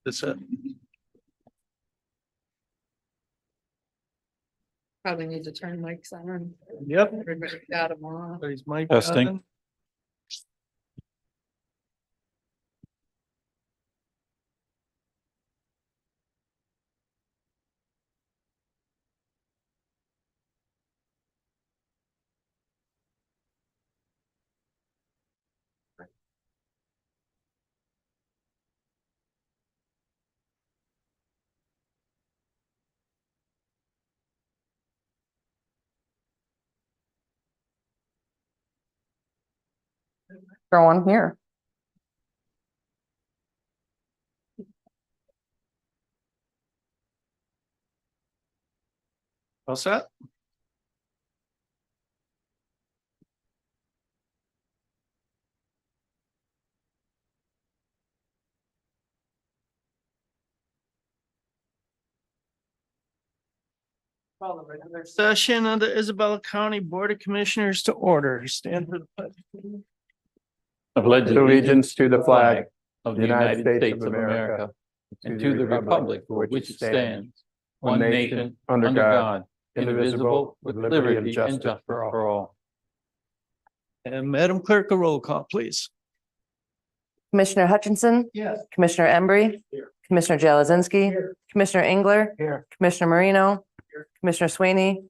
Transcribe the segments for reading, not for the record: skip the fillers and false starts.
That's it. Probably need to turn mics on. Yep. Everybody got them on. Everybody's mic Testing. on. Throw on here. All set? Call the regular session of the Isabella County Board of Commissioners to order. Stand for the pledge. I pledge Allegiance to the flag of the United States of America and to the republic for which it stands, one nation, under God, indivisible, with liberty and justice for all. And Madam Clerk, a roll call, please. Commissioner Hutchinson, Yes. Commissioner Embry, Here. Commissioner Jalazinski, Commissioner Engler, Here. Commissioner Marino, Commissioner Sweeney,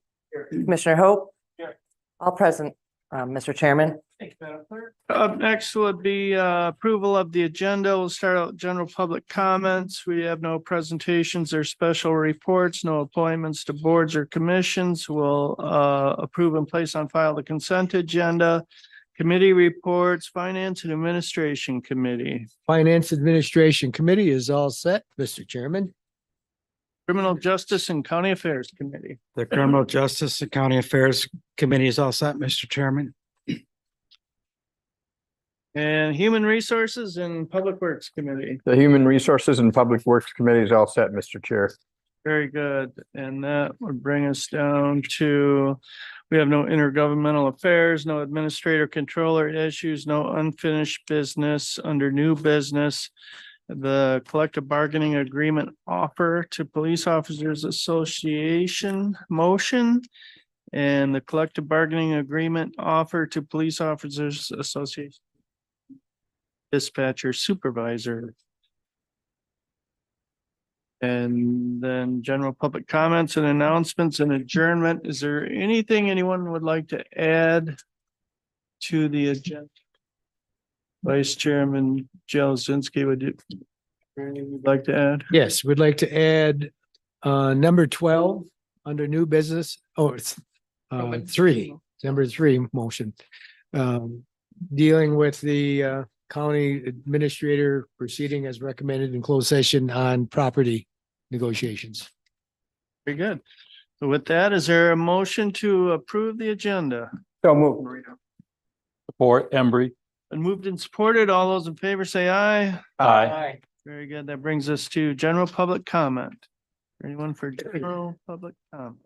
Commissioner Hope. Here. All present, Mr. Chairman. Thanks, Madam Clerk. Up next would be approval of the agenda. We'll start out general public comments. We have no presentations or special reports, no appointments to boards or commissions. We'll approve and place on file the consent agenda. Committee reports, Finance and Administration Committee, Finance Administration Committee is all set, Mr. Chairman. Criminal Justice and County Affairs Committee. The Criminal Justice and County Affairs Committee is all set, Mr. Chairman. And Human Resources and Public Works Committee. The Human Resources and Public Works Committee is all set, Mr. Chair. Very good. And that would bring us down to, we have no intergovernmental affairs, no administrator controller issues, no unfinished business under new business. The collective bargaining agreement offer to Police Officers Association motion. And the collective bargaining agreement offer to Police Officers Association. Dispatcher supervisor. And then general public comments and announcements and adjournment. Is there anything anyone would like to add to the agenda? Vice Chairman Jalazinski, would you anything you'd like to add? Yes, we'd like to add number 12 under new business. Oh, it's number three motion. Dealing with the county administrator proceeding as recommended in closed session on property negotiations. Very good. So with that, is there a motion to approve the agenda? So move. Support Embry. And moved and supported. All those in favor say aye. Aye. Very good. That brings us to general public comment. Anyone for general public comment?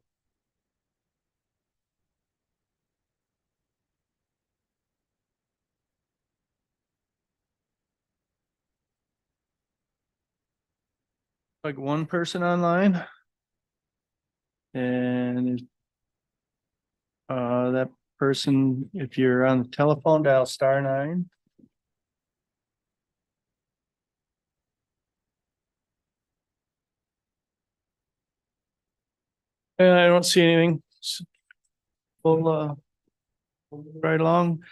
Like one person online? And that person, if you're on the telephone, dial *9. And I don't see anything. We'll right along.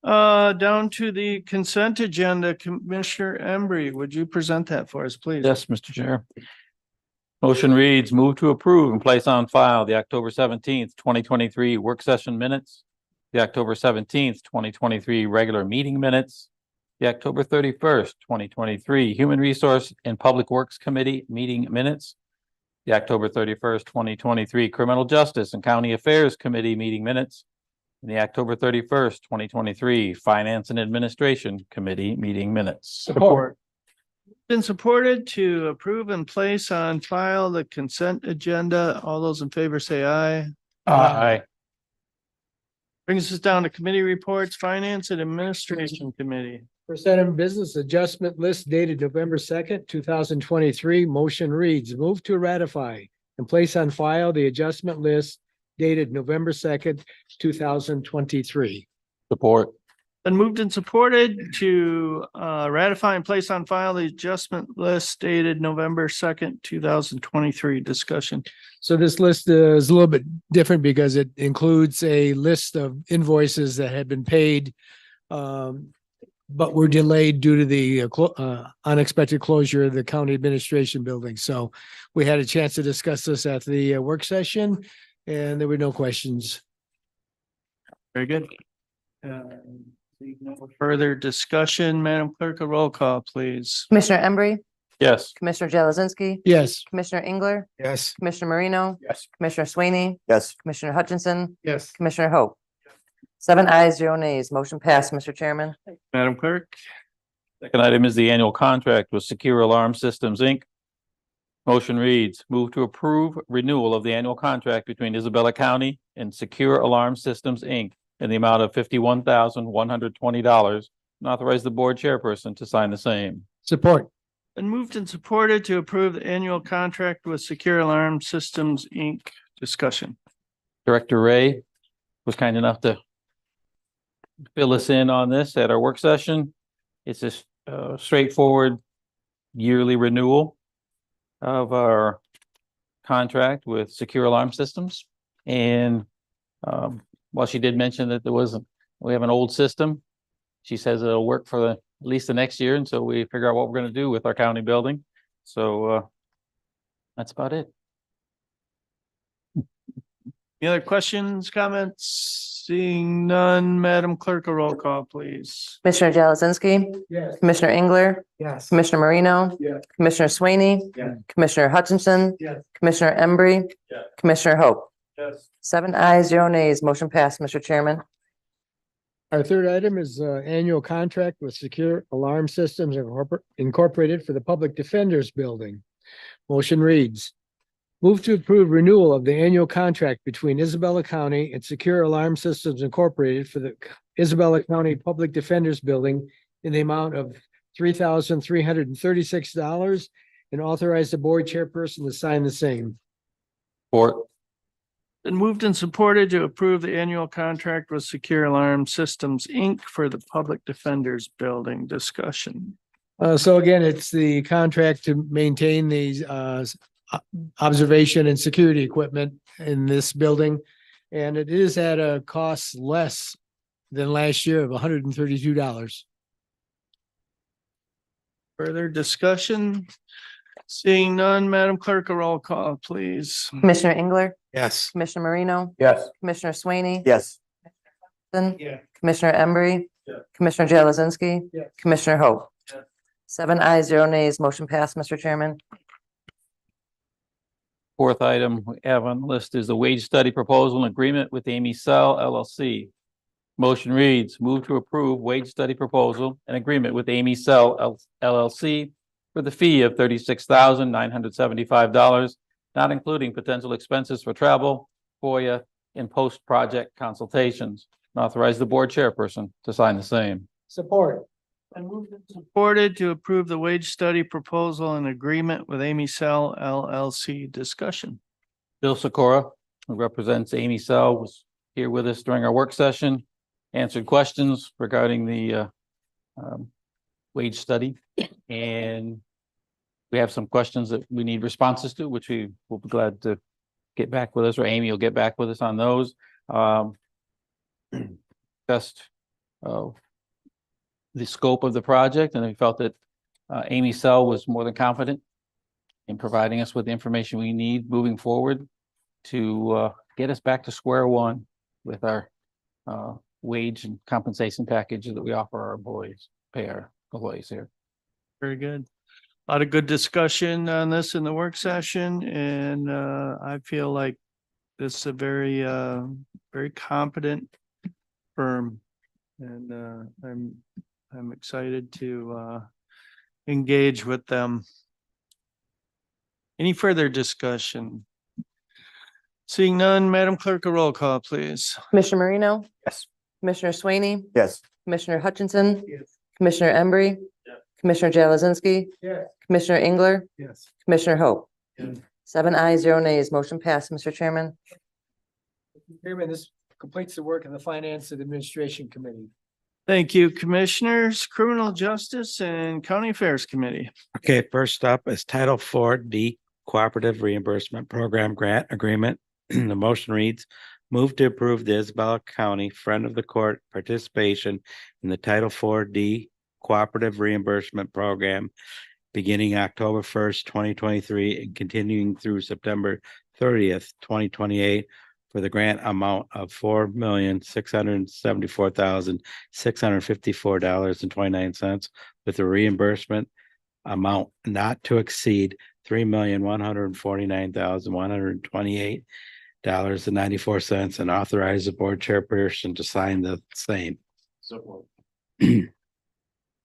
Down to the consent agenda, Commissioner Embry, would you present that for us, please? Yes, Mr. Chair. Motion reads, move to approve and place on file the October 17th, 2023 work session minutes, the October 17th, 2023 regular meeting minutes, the October 31st, 2023 Human Resource and Public Works Committee meeting minutes, the October 31st, 2023 Criminal Justice and County Affairs Committee meeting minutes, and the October 31st, 2023 Finance and Administration Committee meeting minutes. Support. Been supported to approve and place on file the consent agenda. All those in favor say aye. Aye. Brings us down to committee reports, Finance and Administration Committee. First item of business adjustment list dated November 2nd, 2023. Motion reads, move to ratify and place on file the adjustment list dated November 2nd, 2023. Support. Been moved and supported to ratify and place on file the adjustment list dated November 2nd, 2023. Discussion. So this list is a little bit different because it includes a list of invoices that had been paid, but were delayed due to the unexpected closure of the county administration building. So we had a chance to discuss this at the work session, and there were no questions. Very good. Seeing no further discussion, Madam Clerk, a roll call, please. Commissioner Embree, Yes. Commissioner Jelazinski, Yes. Commissioner Engler, Yes. Commissioner Marino, Yes. Commissioner Sweeney, Yes. Commissioner Hutchinson, Yes. Commissioner Hope. 7 ayes, 0 nays. Motion passed, Mr. Chairman. Madam Clerk. Second item is the annual contract with Secure Alarm Systems, Inc. Motion reads, move to approve renewal of the annual contract between Isabella County and Secure Alarm Systems, Inc. in the amount of $51,120 and authorize the board chairperson to sign the same. Support. Been moved and supported to approve the annual contract with Secure Alarm Systems, Inc. Discussion. Director Ray was kind enough to fill us in on this at our work session. It's a straightforward yearly renewal of our contract with Secure Alarm Systems. And while she did mention that we have an old system, she says it'll work for at least the next year until we figure out what we're going to do with our county building. So that's about it. Any other questions, comments? Seeing none, Madam Clerk, a roll call, please. Commissioner Jelazinski, Yes. Commissioner Engler, Yes. Commissioner Marino, Yes. Commissioner Sweeney, Yes. Commissioner Hutchinson, Yes. Commissioner Embree, Yes. Commissioner Hope. Yes. 7 ayes, 0 nays. Motion passed, Mr. Chairman. Our third item is annual contract with Secure Alarm Systems Incorporated for the Public Defenders Building. Motion reads, move to approve renewal of the annual contract between Isabella County and Secure Alarm Systems Incorporated for the Isabella County Public Defenders Building in the amount of $3,336 and authorize the board chairperson to sign the same. Support. Been moved and supported to approve the annual contract with Secure Alarm Systems, Inc. for the Public Defenders Building. Discussion. So again, it's the contract to maintain these observation and security equipment in this building. And it is at a cost less than last year of $132. Further discussion? Seeing none, Madam Clerk, a roll call, please. Commissioner Engler, Yes. Commissioner Marino, Yes. Commissioner Sweeney, Yes. Commissioner Embree, Yeah. Commissioner Jelazinski, Yeah. Commissioner Hope. Yeah. 7 ayes, 0 nays. Motion passed, Mr. Chairman. Fourth item we have on the list is the wage study proposal and agreement with Amy Sell LLC. Motion reads, move to approve wage study proposal and agreement with Amy Sell LLC for the fee of $36,975, not including potential expenses for travel, FOIA, and post-project consultations. And authorize the board chairperson to sign the same. Support. And moved and supported to approve the wage study proposal and agreement with Amy Sell LLC. Discussion. Bill Sikora, who represents Amy Sell, was here with us during our work session, answered questions regarding the wage study. And we have some questions that we need responses to, which we will be glad to get back with us, or Amy will get back with us on those. Just the scope of the project, and we felt that Amy Sell was more than confident in providing us with the information we need moving forward to get us back to square one with our wage and compensation package that we offer our employees, pay our employees here. Very good. A lot of good discussion on this in the work session, and I feel like this is a very, very competent firm. And I'm excited to engage with them. Any further discussion? Seeing none, Madam Clerk, a roll call, please. Commissioner Marino, Yes. Commissioner Swaney, Yes. Commissioner Hutchinson, Commissioner Embry, Commissioner Jalazinski, Yes. Commissioner Engler, Yes. Commissioner Hope. Yes. 7 ayes, 0 nays, motion passed, Mr. Chairman. Chairman, this completes the work of the Finance and Administration Committee. Thank you, Commissioners, Criminal Justice and County Affairs Committee. Okay, first up is Title IV Cooperative Reimbursement Program Grant Agreement. The motion reads, move to approve the Isabella County Friend of the Court participation in the Title IV Cooperative Reimbursement Program beginning October 1st, 2023 and continuing through September 30th, 2028 for the grant amount of $4,674,654.29 with a reimbursement amount not to exceed $3,149,128.94 and authorize the board chairperson to sign the same.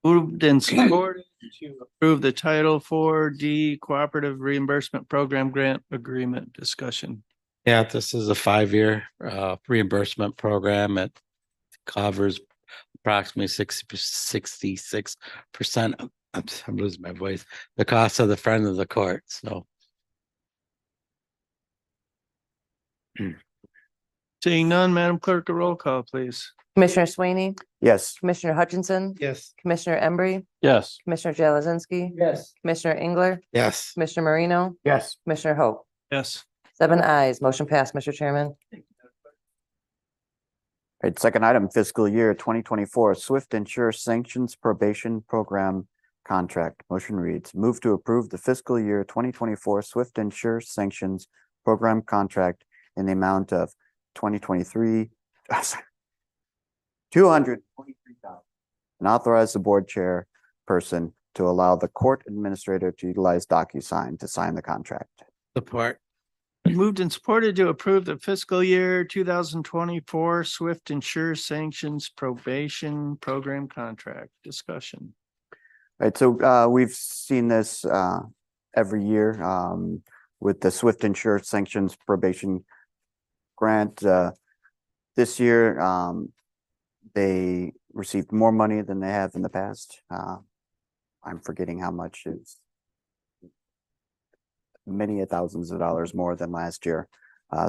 Moved and supported to approve the Title IV Cooperative Reimbursement Program Grant Agreement discussion. Yeah, this is a 5-year reimbursement program. It covers approximately 66% of, I'm losing my voice, the cost of the friend of the court. So Seeing none, Madam Clerk, a roll call, please. Commissioner Swaney, Yes. Commissioner Hutchinson, Yes. Commissioner Embry, Yes. Commissioner Jalazinski, Yes. Commissioner Engler, yes, Commissioner Marino, Yes. Commissioner Hope. Yes. 7 ayes, motion passed, Mr. Chairman. Right, second item, fiscal year 2024 Swift Insure Sanctions Probation Program Contract. Motion reads, move to approve the fiscal year 2024 Swift Insure Sanctions Program Contract in the amount of 223,000 and authorize the board chairperson to allow the court administrator to utilize DocuSign to sign the contract. support. Moved and supported to approve the fiscal year 2024 Swift Insure Sanctions Probation Program Contract discussion. Right, so we've seen this every year with the Swift Insure Sanctions Probation Grant. This year, they received more money than they have in the past. I'm forgetting how much. It's many thousands of dollars more than last year.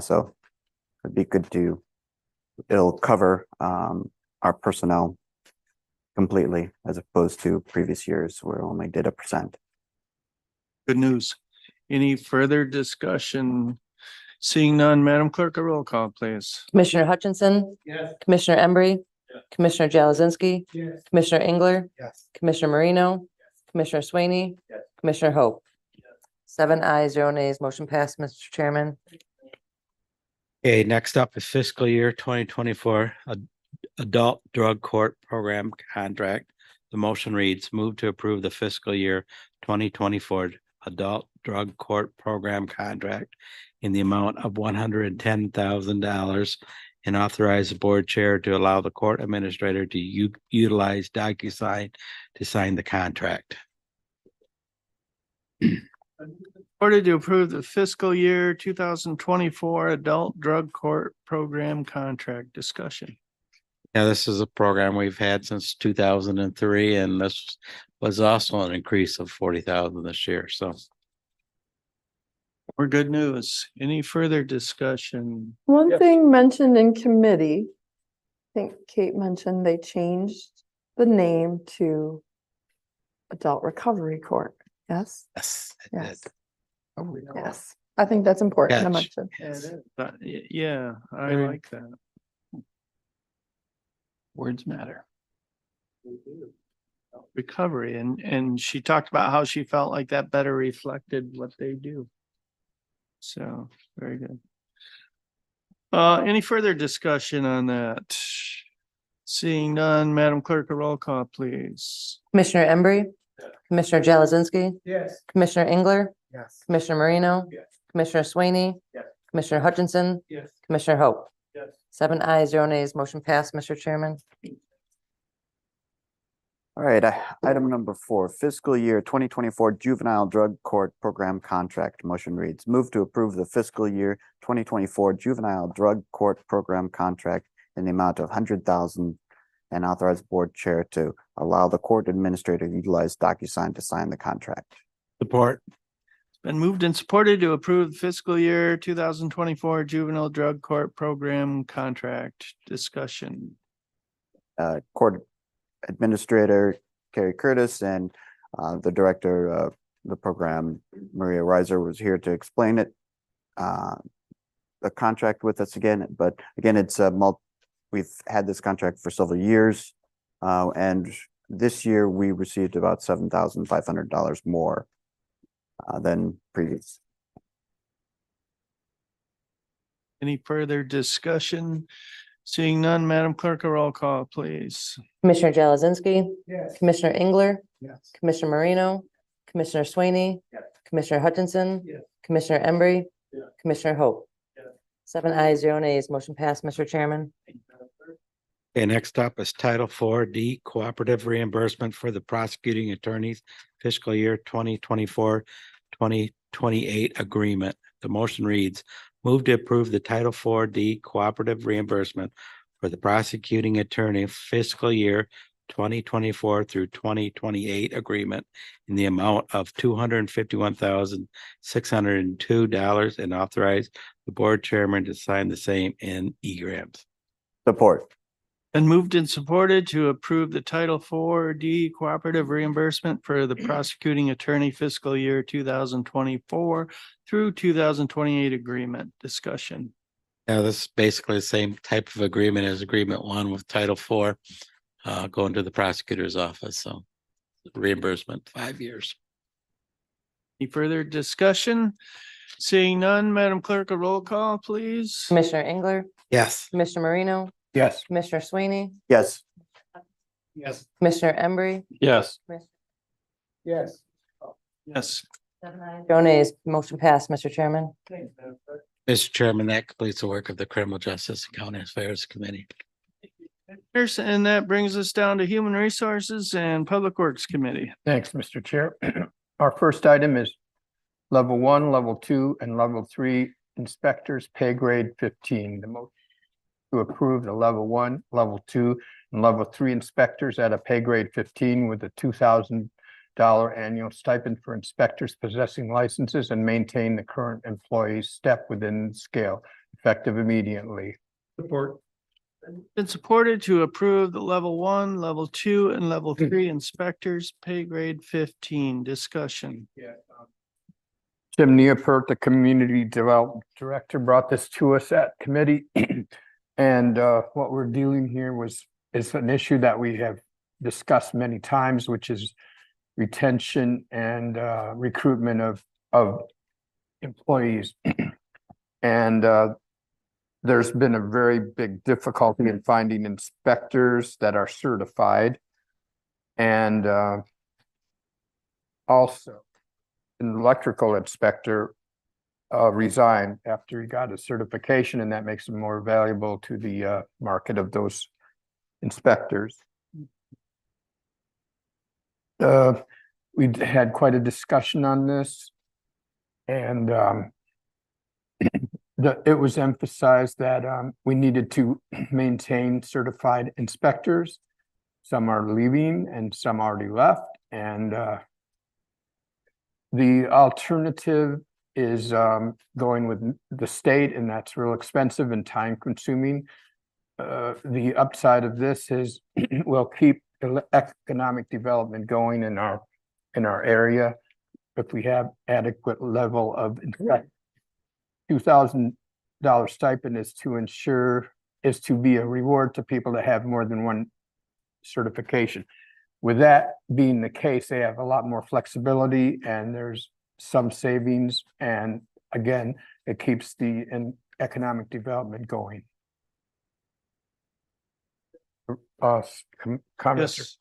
So it'd be good to, it'll cover our personnel completely as opposed to previous years where only did 1%. Good news. Any further discussion? Seeing none, Madam Clerk, a roll call, please. Commissioner Hutchinson, Yes. Commissioner Embry, Commissioner Jalazinski, Yes. Commissioner Engler, Yes. Commissioner Marino, Commissioner Swaney, Yes. Commissioner Hope. 7 ayes, 0 nays, motion passed, Mr. Chairman. Okay, next up is fiscal year 2024 Adult Drug Court Program Contract. The motion reads, move to approve the fiscal year 2024 Adult Drug Court Program Contract in the amount of $110,000 and authorize the board chair to allow the court administrator to utilize DocuSign to sign the contract. Ordered to approve the fiscal year 2024 Adult Drug Court Program Contract discussion. Yeah, this is a program we've had since 2003, and this was also an increase of 40,000 this year. So More good news. Any further discussion? One Yes. thing mentioned in committee, I think Kate mentioned they changed the name to Adult Recovery Court. Yes, yes, it Yes. did. yes. I think that's important to Catch. mention. Yeah, I Very- like that. Words matter. Recovery, and she talked about how she felt like that better reflected what they do. So, very good. Any further discussion on that? Seeing none, Madam Clerk, a roll call, please. Commissioner Embry, Commissioner Jalazinski, Yes. Commissioner Engler, Yes. Commissioner Marino, Yes. Commissioner Swaney, Yes. Commissioner Hutchinson, Yes. Commissioner Hope. Yes. 7 ayes, 0 nays, motion passed, Mr. Chairman. All right, item number 4, fiscal year 2024 juvenile drug court program contract. Motion reads, move to approve the fiscal year 2024 juvenile drug court program contract in the amount of 100,000 and authorize board chair to allow the court administrator to utilize DocuSign to sign the contract. Support. Been moved and supported to approve the fiscal year 2024 juvenile drug court program contract. Discussion. Court administrator Carrie Curtis and the director of the program, Maria Reiser, was here to explain it. The contract with us again, but again, it's we've had this contract for several years. And this year we received about $7,500 more than previous. Any further discussion? Seeing none, Madam Clerk, a roll call, please. Commissioner Jalazinski, Yes. Commissioner Engler, Yes. Commissioner Marino, Commissioner Swaney, Yes. Commissioner Hutchinson, Yes. Commissioner Embry, Yes. Commissioner Hope. Yes. 7 ayes, 0 nays, motion passed, Mr. Chairman. Okay, next up is Title 4D Cooperative Reimbursement for the Prosecuting Attorney's Fiscal Year 2024-2028 Agreement. The motion reads, move to approve the Title 4D Cooperative Reimbursement for the Prosecuting Attorney Fiscal Year 2024 through 2028 Agreement in the amount of $251,602 and authorize the board chairman to sign the same in e-grams. Support. Been moved and supported to approve the Title 4D cooperative reimbursement for the prosecuting attorney fiscal year 2024 through 2028 agreement. Discussion. Now, this is basically the same type of agreement as Agreement 1 with Title 4 going to the prosecutor's office. So reimbursement 5 years. Any further discussion? Seeing none, Madam Clerk, a roll call, please. Commissioner Engler, Yes. Commissioner Marino, Yes. Commissioner Swaney, Yes. Yes. Commissioner Embry, Yes. Yes. Yes. 0 nays, motion passed, Mr. Chairman. Mr. Chairman, that completes the work of the Criminal Justice and County Affairs Committee. And that brings us down to Human Resources and Public Works Committee. Thanks, Mr. Chair. Our first item is level 1, level 2, and level 3 inspectors pay grade 15. The motion to approve the level 1, level 2, and level 3 inspectors at a pay grade 15 with a $2,000 annual stipend for inspectors possessing licenses and maintain the current employees step within the scale, effective immediately. Support. Been supported to approve the level 1, level 2, and level 3 inspectors pay grade 15. Discussion. Tim Neopert, the Community Development Director, brought this to us at committee. And what we're dealing here is an issue that we have discussed many times, which is retention and recruitment of employees. And there's been a very big difficulty in finding inspectors that are certified. And also an electrical inspector resigned after he got his certification, and that makes him more valuable to the market of those inspectors. We had quite a discussion on this, and it was emphasized that we needed to maintain certified inspectors. Some are leaving and some already left, and the alternative is going with the state, and that's real expensive and time consuming. The upside of this is we'll keep economic development going in our area if we have adequate level of $2,000 stipend is to be a reward to people that have more than one certification. With that being the case, they have a lot more flexibility and there's some savings, and again, it keeps the economic development going. Comments? Yes.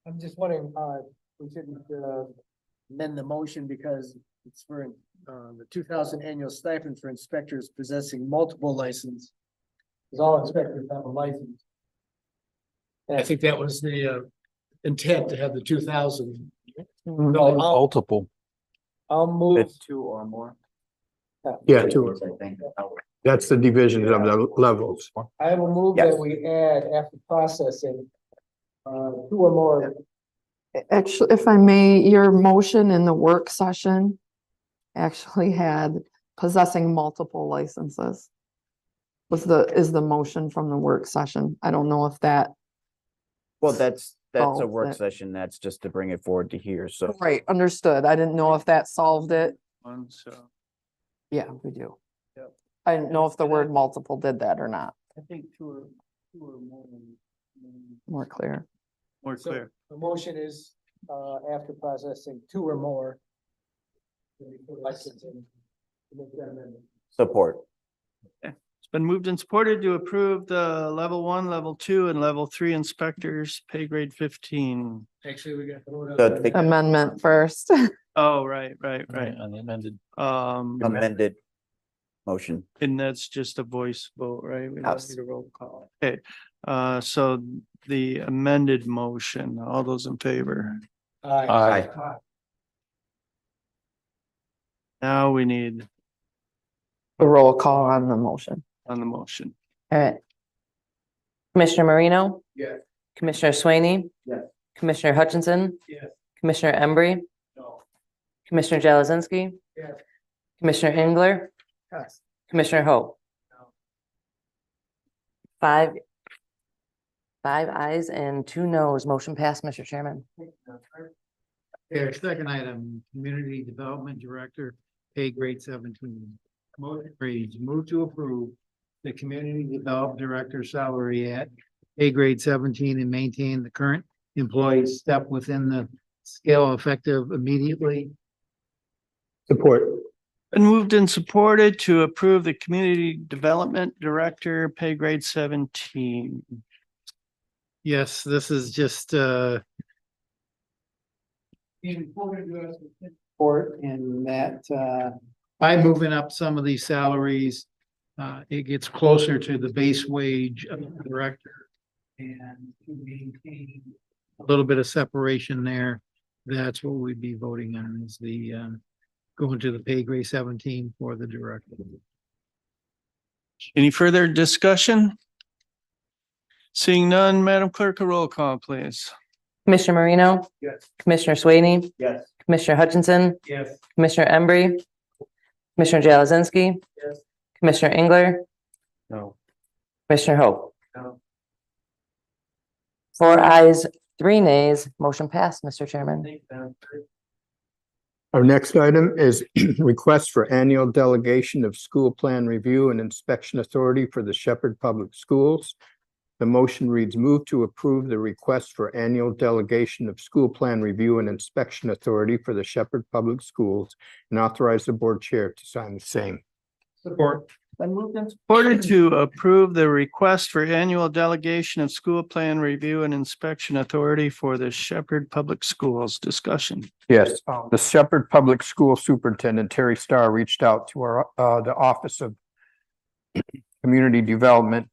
I'm just wondering, we shouldn't amend the motion because it's for the 2,000 annual stipend for inspectors possessing multiple licenses. Because all inspectors have a license. And I think that was the intent to have the 2,000. Mhm. So I'll, Multiple. I'll move. It's Two or more. Yeah, two. That's the division of the levels. I will move Yes. that we add after processing, 2 or more. Actually, if I may, your motion in the work session actually had possessing multiple licenses. Is the motion from the work session. I don't know if that. Well, that's a solves work it. session. That's just to bring it forward to here. So Right, understood. I didn't know if that solved it. One, so Yeah, we do. Yep. I didn't know if the word multiple did that or not. I think two or more. More clear. More So clear. the motion is, after processing 2 or more. Licensing. support. It's been moved and supported to approve the level 1, level 2, and level 3 inspectors, pay grade 15. Actually, we got. The Amendment first. Oh, right. On the amended. amended motion. And that's just a voice vote, right? We don't Yes. need a roll call. Okay, so the amended motion, all those in favor? Aye. Now we need The roll call on the motion. on the motion. All right. Commissioner Marino? Yes. Commissioner Swaney? Yes. Commissioner Hutchinson? Yes. Commissioner Embry? No. Commissioner Jalazinski? Yes. Commissioner Engler? Yes. Commissioner Hope? No. Five ayes and 2 noes. Motion passed, Mr. Chairman. Okay, second item, Community Development Director, pay grade 17. Motion reads, move to approve the Community Development Director salary at pay grade 17 and maintain the current employees step within the scale effective immediately. Support. Been moved and supported to approve the community development director, pay grade 17. Yes, this is just, report in that, by moving up some of these salaries, it gets closer to the base wage of the director. And to maintain a little bit of separation there, that's what we'd be voting on is the, going to the pay grade 17 for the director. Any further discussion? Seeing none, Madam Clerk, a roll call, please. Commissioner Marino? Yes. Commissioner Swaney? Yes. Commissioner Hutchinson? Yes. Commissioner Embry? Commissioner Jalazinski? Yes. Commissioner Engler? No. Commissioner Hope? No. 4 ayes, 3 nays. Motion passed, Mr. Chairman. Our next item is request for annual delegation of school plan review and inspection authority for the Shepherd Public Schools. The motion reads, move to approve the request for annual delegation of school plan review and inspection authority for the Shepherd Public Schools and authorize the board chair to sign the same. Support. Been moved and supported to approve the request for annual delegation of school plan review and inspection authority for the Shepherd Public Schools. Discussion. Yes, the Shepherd Public School Superintendent Terry Starr reached out to our, the Office of Community Development,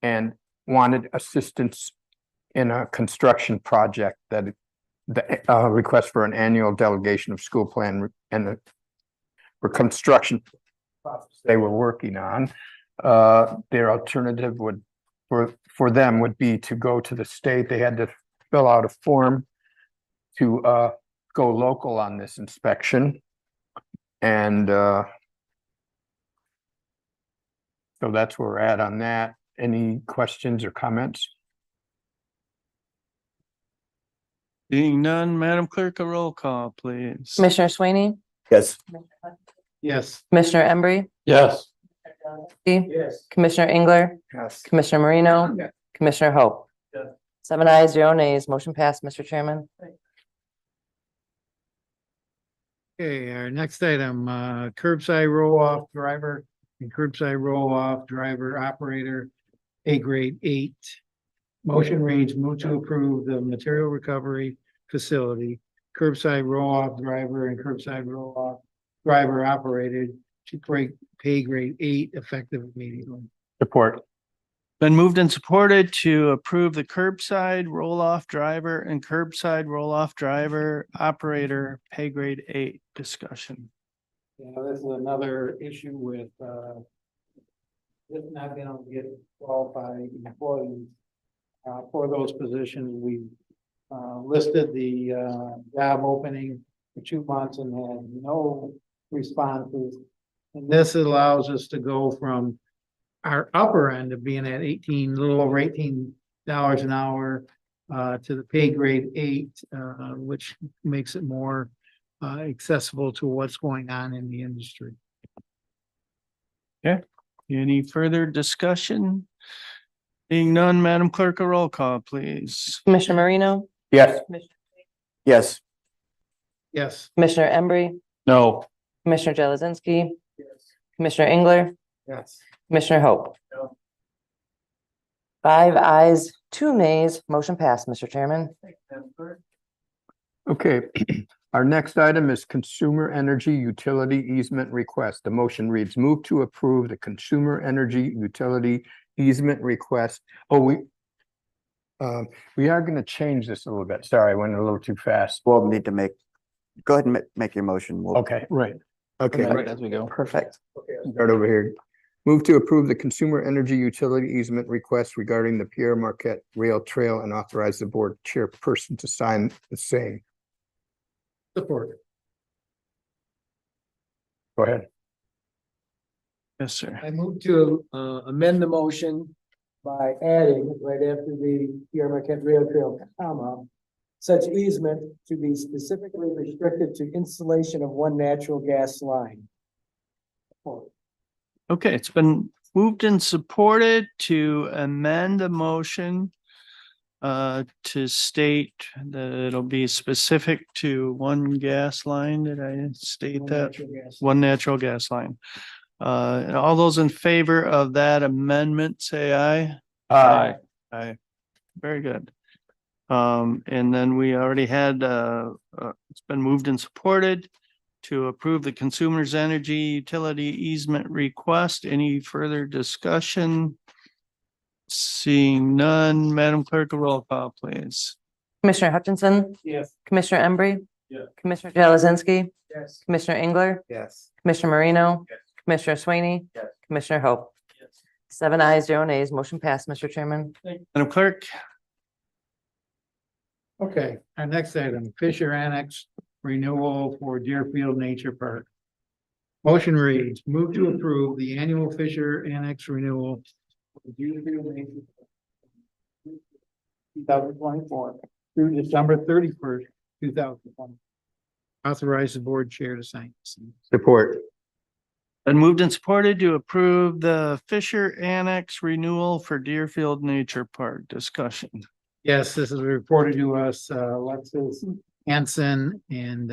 and wanted assistance in a construction project that the, request for an annual delegation of school plan and for construction they were working on. Their alternative would, for them would be to go to the state. They had to fill out a form to go local on this inspection. And so that's where we're at on that. Any questions or comments? Being none, Madam Clerk, a roll call, please. Commissioner Swaney? Yes. Yes. Commissioner Embry? Yes. Yes. Commissioner Engler? Yes. Commissioner Marino? Yes. Commissioner Hope? Yes. 7 ayes, 0 nays. Motion passed, Mr. Chairman. Okay, our next item, curbside roll-off driver and curbside roll-off driver operator, A grade 8. Motion reads, move to approve the material recovery facility, curbside roll-off driver and curbside roll-off driver operated to pay grade 8 effective immediately. Support. Been moved and supported to approve the curbside roll-off driver and curbside roll-off driver operator pay grade 8 discussion. Yeah, this is another issue with, just not being able to get qualified employees, for those positions. We, listed the, job opening for 2 months and had no responses. And this allows us to go from our upper end of being at 18, a little over $18 an hour, to the pay grade 8, which makes it more accessible to what's going on in the industry. Any further discussion? Being none, Madam Clerk, a roll call, please. Commissioner Marino, Yes. Yes, Yes. Commissioner Embry, No. Commissioner Jelazinski, Commissioner Engler, Yes. Commissioner Hope. No. 5 ayes, 2 nays, motion passed, Mr. Chairman. Okay, our next item is consumer energy utility easement request. The motion reads, move to approve the consumer energy utility easement request. Oh, we are gonna change this a little bit. Sorry, I went a little too fast. we'll need to go ahead and make your motion. We'll- Okay, right. Okay, Right as we go. Perfect. start over here. Move to approve the consumer energy utility easement request regarding the Pierre Marquette Rail Trail and authorize the board chairperson to sign the same. Support. Go ahead. Yes, sir. I move to amend the motion by adding right after the Pierre Marquette Rail Trail, comma, such easement to be specifically restricted to installation of one natural gas line. Okay, it's been moved and supported to amend the motion to state that it'll be specific to one gas line. Did I state that? One natural gas line. And all those in favor of that amendment, say aye. Aye. Aye. Very good. And then we already had, it's been moved and supported to approve the consumer's energy utility easement request. Any further discussion? Seeing none, Madam Clerk, a roll call, please. Commissioner Hutchinson, Yes. Commissioner Embry. Yeah. Commissioner Jelazinski, Yes. Commissioner Engler, Yes. Commissioner Marino. Yes. Commissioner Sweeney. Yes. Commissioner Hope. 7 ayes, 0 nays, motion passed, Mr. Chairman. Madam Clerk, Okay, our next item, Fisher Annex renewal for Deerfield Nature Park. Motion reads, move to approve the annual Fisher Annex renewal for Deerfield Nature 2024 through December 31st, 2020. Authorize the board chair to sign. Support. been moved and supported to approve the Fisher Annex renewal for Deerfield Nature Park. Discussion. Yes, this is reported to us, Alexis Hanson and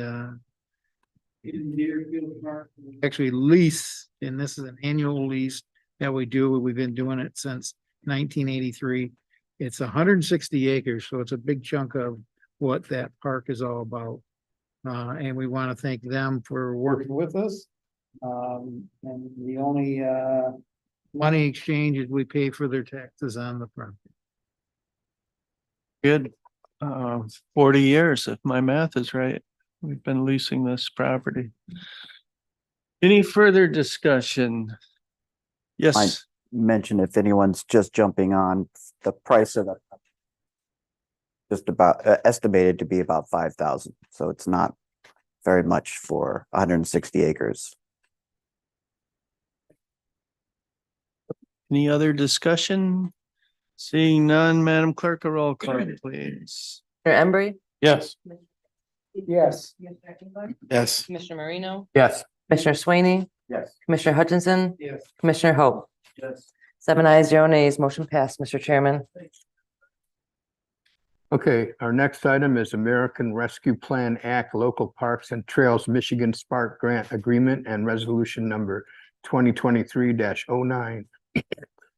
in Deerfield Park, we actually lease, and this is an annual lease that we do. We've been doing it since 1983. It's 160 acres, so it's a big chunk of what that park is all about. And we want to thank them for working with us. And the only money exchange is we pay for their taxes on the property. Good. 40 years, if my math is right. We've been leasing this property. Any further discussion? Yes, mention if anyone's just jumping on the price of it. Just about estimated to be about 5,000. So it's not very much for 160 acres. any other discussion? Seeing none, Madam Clerk, a roll call, please. Commissioner Embry. Yes. Yes. Yes. Commissioner Marino. Yes. Commissioner Sweeney. Yes. Commissioner Hutchinson. Yes. Commissioner Hope. Yes. 7 ayes, 0 nays, motion passed, Mr. Chairman. Okay, our next item is American Rescue Plan Act Local Parks and Trails Michigan Spark Grant Agreement and Resolution Number 2023-09.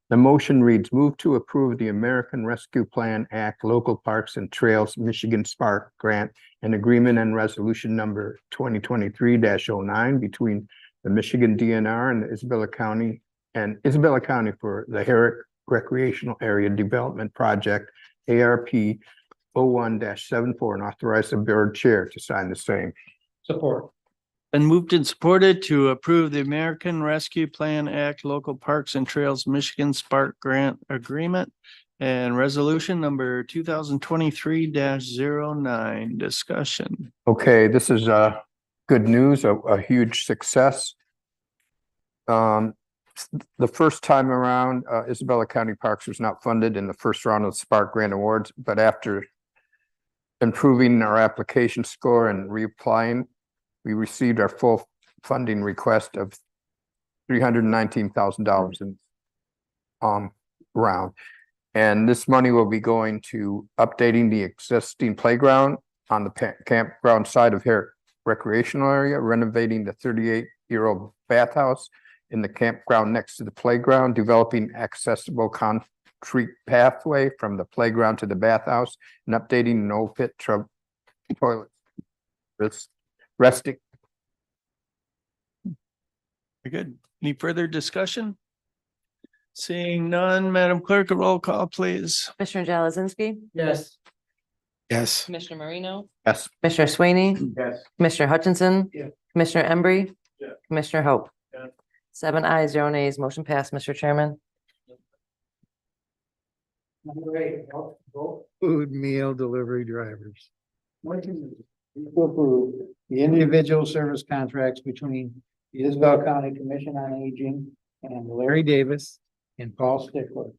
The motion reads, move to approve the American Rescue Plan Act Local Parks and Trails Michigan Spark Grant and Agreement and Resolution Number 2023-09 between the Michigan DNR and the Isabella County for the Herrick Recreational Area Development Project, ARP 01-74, and authorize the board chair to sign the same. Support. Been moved and supported to approve the American Rescue Plan Act Local Parks and Trails Michigan Spark Grant Agreement and resolution number 2023-09. Discussion. Okay, this is good news, a huge success. The first time around, Isabella County Parks was not funded in the first round of Spark Grant Awards, but after improving our application score and reapplying, we received our full funding request of $319,000 in round. And this money will be going to updating the existing playground on the campground side of here recreational area, renovating the 38-year-old bathhouse in the campground next to the playground, developing accessible concrete pathway from the playground to the bathhouse, and updating an old pit toilet. Resting. Very good. Any further discussion? Seeing none, Madam Clerk, a roll call, please. Commissioner Jalazinski, Yes. Yes. Commissioner Marino, Yes. Commissioner Sweeney, Yes. Commissioner Hutchinson. Yes. Commissioner Embry. Yes. Commissioner Hope. Yes. 7 ayes, 0 nays, motion passed, Mr. Chairman. Food meal delivery drivers. To approve the individual service contracts between the Isabel County Commission on Aging and Larry Davis and Paul Stickler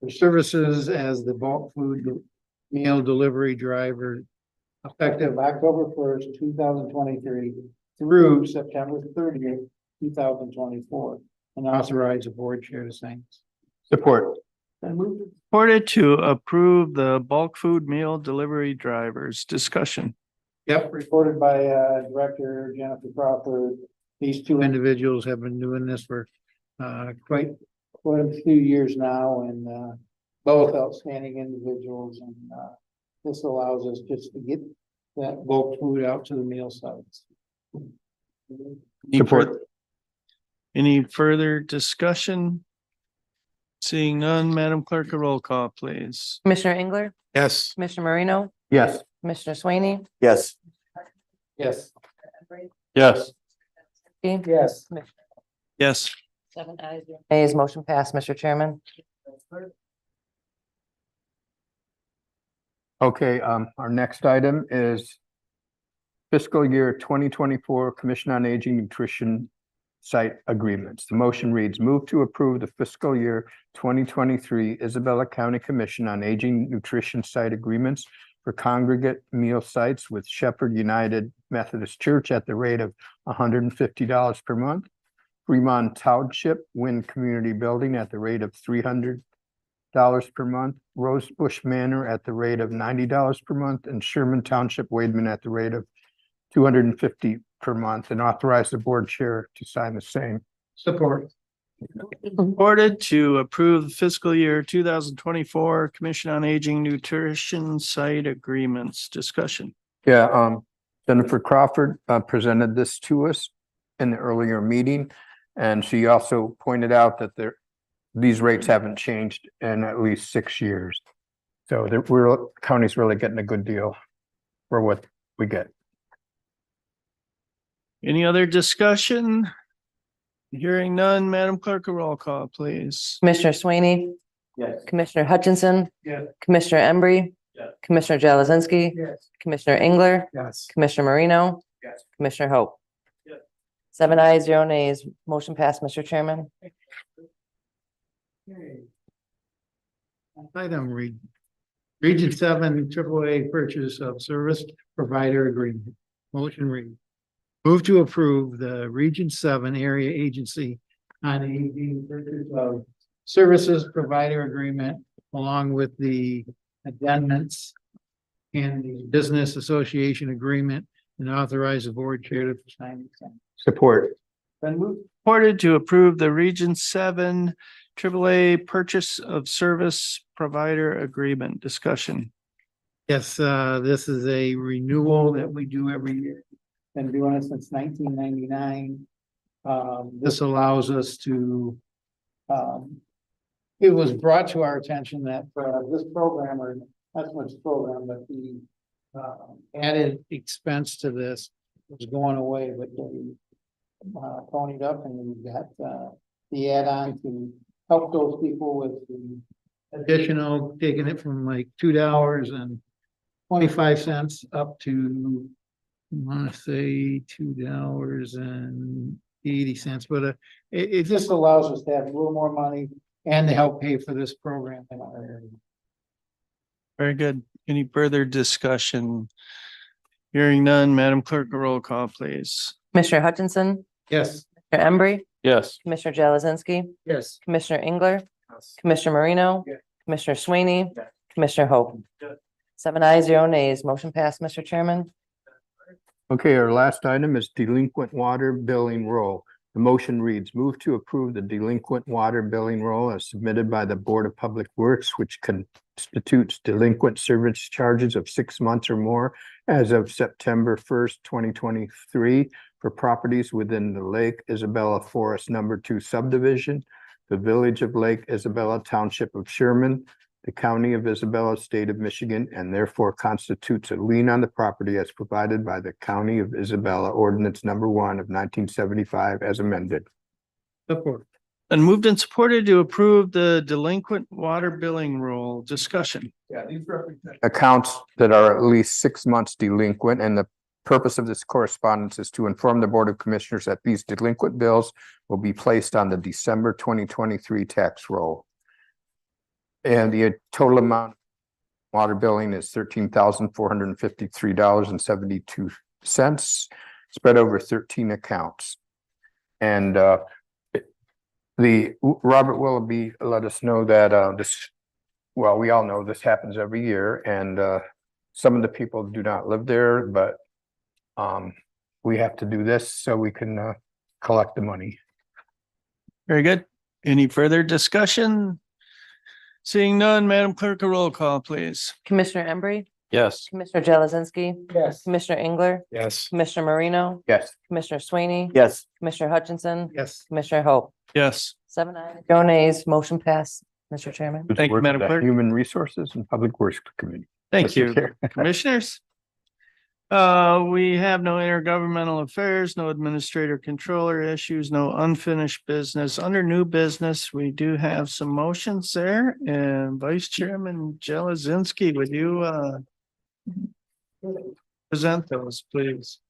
for services as the bulk food meal delivery driver effective October 1st, 2023 through September 30th, 2024, and authorize the board chair to sign. Support. Supported to approve the bulk food meal delivery drivers. Discussion. Yep, reported by Director Jennifer Crawford. These two individuals have been doing this for quite a few years now, and both outstanding individuals, and this allows us just to get that bulk food out to the meal sites. Support. Any further discussion? Seeing none, Madam Clerk, a roll call, please. Commissioner Engler, Yes. Commissioner Marino, Yes. Commissioner Sweeney. Yes. Yes. Yes. Yes. Yes. 7 ayes, 0 nays, motion passed, Mr. Chairman. Okay, our next item is fiscal year 2024 Commission on Aging Nutrition Site Agreements. The motion reads, move to approve the fiscal year 2023 Isabella County Commission on Aging Nutrition Site Agreements for congregate meal sites with Shepherd United Methodist Church at the rate of $150 per month, Fremont Township Wind Community Building at the rate of $300 per month, Rosebush Manor at the rate of $90 per month, and Sherman Township Wademan at the rate of $250 per month, and authorize the board chair to sign the same. Support. Supported to approve the fiscal year 2024 Commission on Aging Nutrition Site Agreements. Discussion. Yeah, Jennifer Crawford presented this to us in the earlier meeting, and she also pointed out that these rates haven't changed in at least 6 years. So the county's really getting a good deal for what we get. Any other discussion? Hearing none, Madam Clerk, a roll call, please. Commissioner Sweeney. Yes. Commissioner Hutchinson. Yes. Commissioner Embry. Yes. Commissioner Jalazinski. Yes. Commissioner Engler. Yes. Commissioner Marino. Yes. Commissioner Hope. Yes. 7 ayes, 0 nays, motion passed, Mr. Chairman. Item Region 7 AAA purchase of service provider agreement. Motion read. Move to approve the Region 7 Area Agency on Aging purchase of services provider agreement along with the addendums and the business association agreement, and authorize the board chair to sign. Support. Then move. Supported to approve the Region 7 AAA Purchase of Service Provider Agreement. Discussion. Yes, this is a renewal that we do every year. Been doing it since 1999. This allows us to it was brought to our attention that this program, or not so much program, but the added expense to this was going away, but we ponied up and we got the add-on to help those people with the additional, taking it from like $2.25 up to, I want to say $2.80, but it just allows us to have a little more money and to help pay for this program in our area. Very good. Any further discussion? Hearing none, Madam Clerk, a roll call, please. Commissioner Hutchinson, Yes. Commissioner Embry, Yes. Commissioner Jalazinski, Yes. Commissioner Engler, Commissioner Marino, Yes. Commissioner Sweeney, Yes. Commissioner Hope. Yes. 7 ayes, 0 nays, motion passed, Mr. Chairman. Okay, our last item is delinquent water billing roll. The motion reads, move to approve the delinquent water billing roll as submitted by the Board of Public Works, which constitutes delinquent service charges of 6 months or more as of September 1st, 2023 for properties within the Lake Isabella Forest Number 2 subdivision, the Village of Lake Isabella Township of Sherman, the County of Isabella, State of Michigan, and therefore constitutes a lien on the property as provided by the County of Isabella Ordinance Number 1 of 1975 as amended. Support. And moved and supported to approve the delinquent water billing roll. Discussion. Yeah, these represent. Accounts that are at least 6 months delinquent, and the purpose of this correspondence is to inform the Board of Commissioners that these delinquent bills will be placed on the December 2023 tax roll. And the total amount of water billing is $13,453.72, spread over 13 accounts. And Robert Willoughby let us know that well, we all know this happens every year, and some of the people do not live there, but we have to do this so we can collect the money. Very good. Any further discussion? Seeing none, Madam Clerk, a roll call, please. Commissioner Embry, Yes. Commissioner Jalazinski, Yes. Commissioner Engler, Yes. Commissioner Marino, Yes. Commissioner Sweeney, Yes. Commissioner Hutchinson, Yes. Commissioner Hope. Yes. 7 ayes, 0 nays, motion passed, Mr. Chairman. Thank you, Work Madam with the Clerk. Human Resources and Public Works Committee. Thank Mr. you, Chair. commissioners. We have no intergovernmental affairs, no administrator controller issues, no unfinished business. Under new business, we do have some motions there, and Vice Chairman Jelazinski, would you present those, please?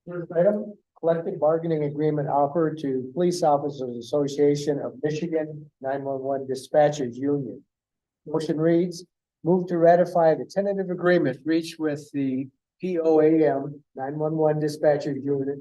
First item, collective bargaining agreement offered to Police Officers Association of Michigan 911 Dispatchers Union. Motion reads, move to ratify the tentative agreement reached with the POAM 911 Dispatchers Unit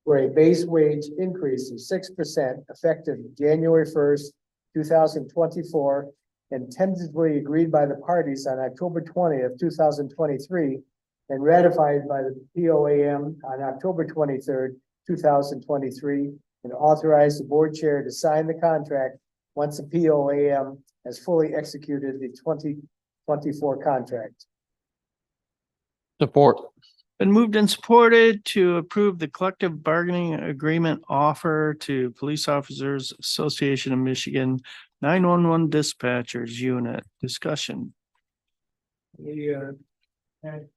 for a base wage increase of 6% effective January 1st, 2024, and tentatively agreed by the parties on October 20th, 2023, and ratified by the POAM on October 23rd, 2023, and authorized the board chair to sign the contract once the POAM has fully executed the 2024 contract. Support. Been moved and supported to approve the collective bargaining agreement offer to Police Officers Association of Michigan 911 Dispatchers Unit. Discussion. We had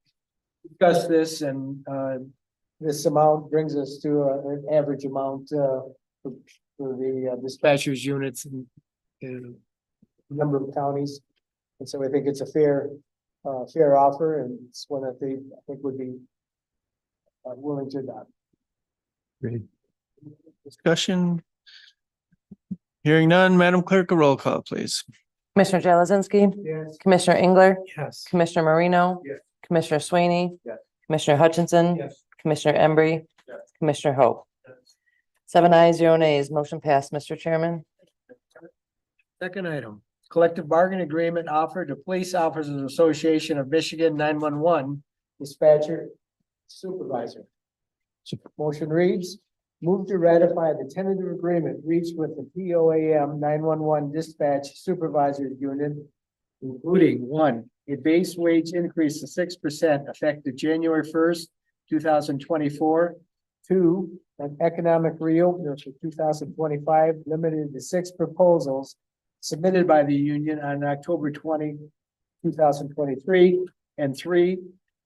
discussed this, and this amount brings us to an average amount for the dispatchers units in a number of counties. And so I think it's a fair offer, and it's one that they, I think, would be willing to adopt. Discussion. Hearing none, Madam Clerk, a roll call, please. Commissioner Jalazinski, Yes. Commissioner Engler, Yes. Commissioner Marino, Yes. Commissioner Sweeney, Yes. Commissioner Hutchinson, Yes. Commissioner Embry, Yes. Commissioner Hope. 7 ayes, 0 nays, motion passed, Mr. Chairman. Second item, collective bargaining agreement offered to Police Officers Association of Michigan 911 Dispatcher Supervisor. Motion reads, move to ratify the tentative agreement reached with the POAM 911 Dispatch Supervisor Union, including 1, a base wage increase of 6% effective January 1st, 2024. 2, an economic reopener for 2025 limited to 6 proposals submitted by the union on October 20, 2023, and three,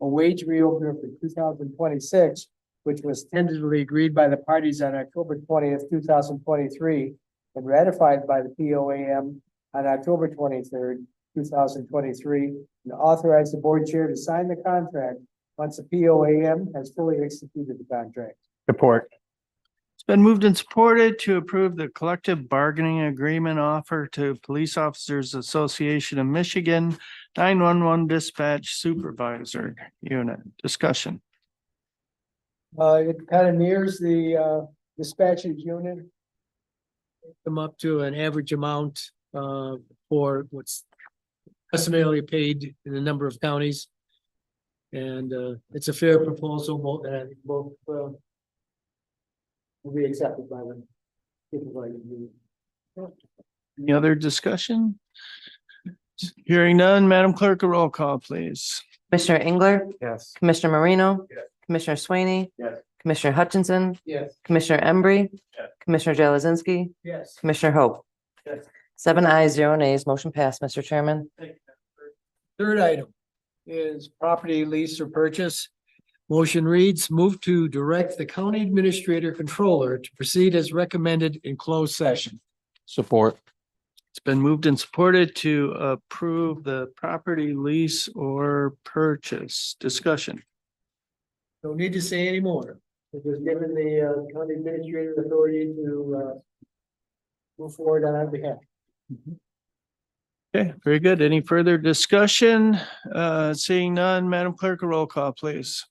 a wage reopener for 2026, which was tentatively agreed by the parties on October 20th, 2023, and ratified by the POAM on October 23rd, 2023, and authorize the board chair to sign the contract once the POAM has fully executed the contract. Support. It's been moved and supported to approve the collective bargaining agreement offer to Police Officers Association of Michigan 911 Dispatch Supervisor Unit. Discussion. It kind of mirrors the dispatches unit. Come up to an average amount for what's customarily paid in a number of counties. And it's a fair proposal, both will be accepted by them. Any other discussion? Hearing none, Madam Clerk, a roll call, please. Commissioner Engler, Yes. Commissioner Marino. Yes. Commissioner Swaney. Yes. Commissioner Hutchinson, Yes. Commissioner Embry. Yes. Commissioner Jalazinski, Yes. Commissioner Hope. Yes. 7 ayes, 0 nays, motion passed, Mr. Chairman. Third item is property lease or purchase. Motion reads, move to direct the county administrator controller to proceed as recommended in closed session. Support. It's been moved and supported to approve the property lease or purchase. Discussion. Don't need to say any more. It was given the county administrator authority to move forward on our behalf. Okay, very good. Any further discussion? Seeing none, Madam Clerk, a roll call, please.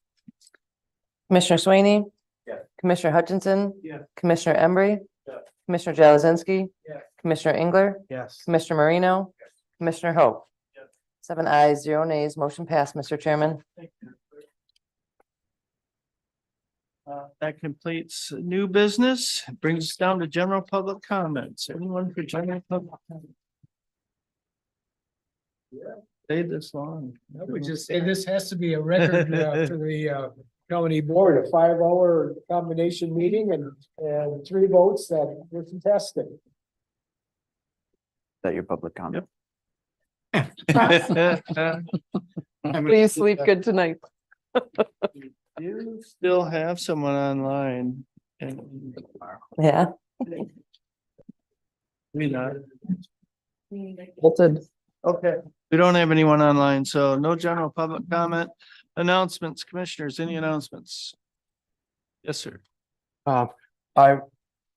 Commissioner Swaney. Yes. Commissioner Hutchinson. Yes. Commissioner Embry. Yes. Commissioner Jalazinski. Yes. Commissioner Engler. Yes. Commissioner Marino. Commissioner Hope. Yes. 7 ayes, 0 nays, motion passed, Mr. Chairman. That completes new business. Brings us down to general public comments. Anyone for general public? comment? Stayed this long. I would just say this has to be a record for the county board. Board, a 5-hour combination meeting and 3 votes that were contested. Is that your public comment? Please sleep good tonight. You still have someone online and Yeah. we not. Bolted. Okay, we don't have anyone online, so no general public comment. Announcements, commissioners, any announcements? Yes, sir. I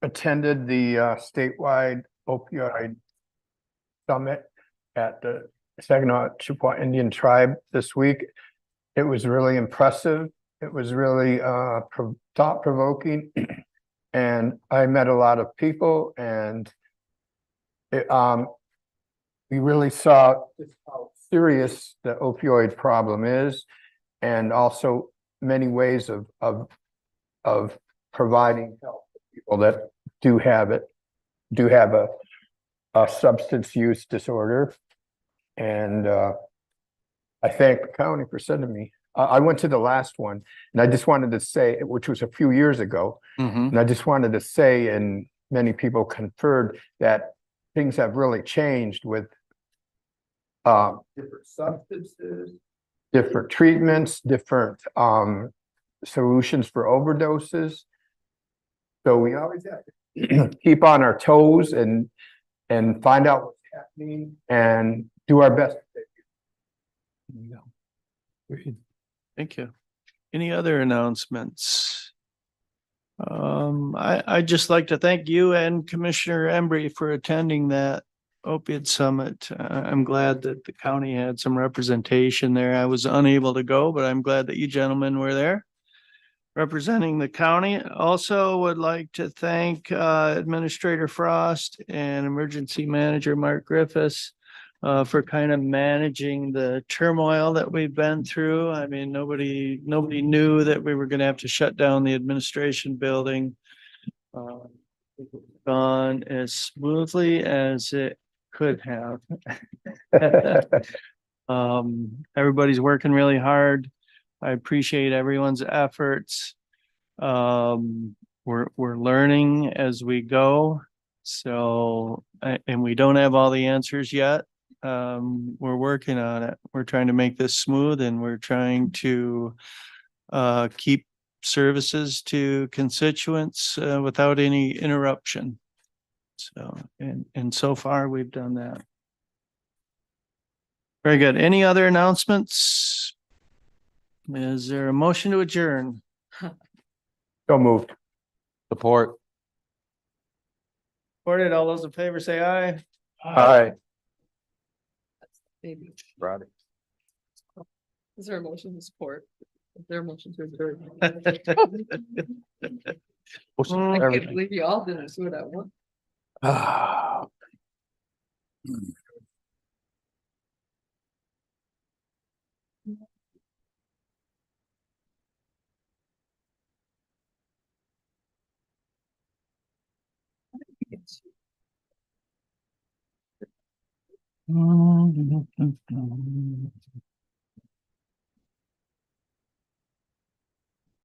attended the statewide opioid summit at the Saginaw Chippewa Indian Tribe this week. It was really impressive. It was really thought-provoking. And I met a lot of people, and we really saw just how serious the opioid problem is, and also many ways of providing help to people that do have a substance use disorder. And I thank the county for sending me. I went to the last one, and I just wanted to say, which was a few years ago, and I just wanted to say, and many people conferred, that things have really changed with different substances, different treatments, different solutions for overdoses. So we always have to keep on our toes and find out what's happening and do our best. Thank you. Any other announcements? I'd just like to thank you and Commissioner Embry for attending that opiate summit. I'm glad that the county had some representation there. I was unable to go, but I'm glad that you gentlemen were there representing the county. Also would like to thank Administrator Frost and Emergency Manager Mark Griffiths for kind of managing the turmoil that we've been through. I mean, nobody knew that we were going to have to shut down the administration building. Gone as smoothly as it could have. Everybody's working really hard. I appreciate everyone's efforts. We're learning as we go. So, and we don't have all the answers yet. We're working on it. We're trying to make this smooth and we're trying to keep services to constituents without any interruption. So, and so far we've done that. Very good. Any other announcements? Is there a motion to adjourn? So moved. Support. Supported. All those in favor say aye. Aye. Maybe. Brought it. Is there a motion to support? Is there a motion to adjourn? I can't believe you all didn't do it at once. Ah.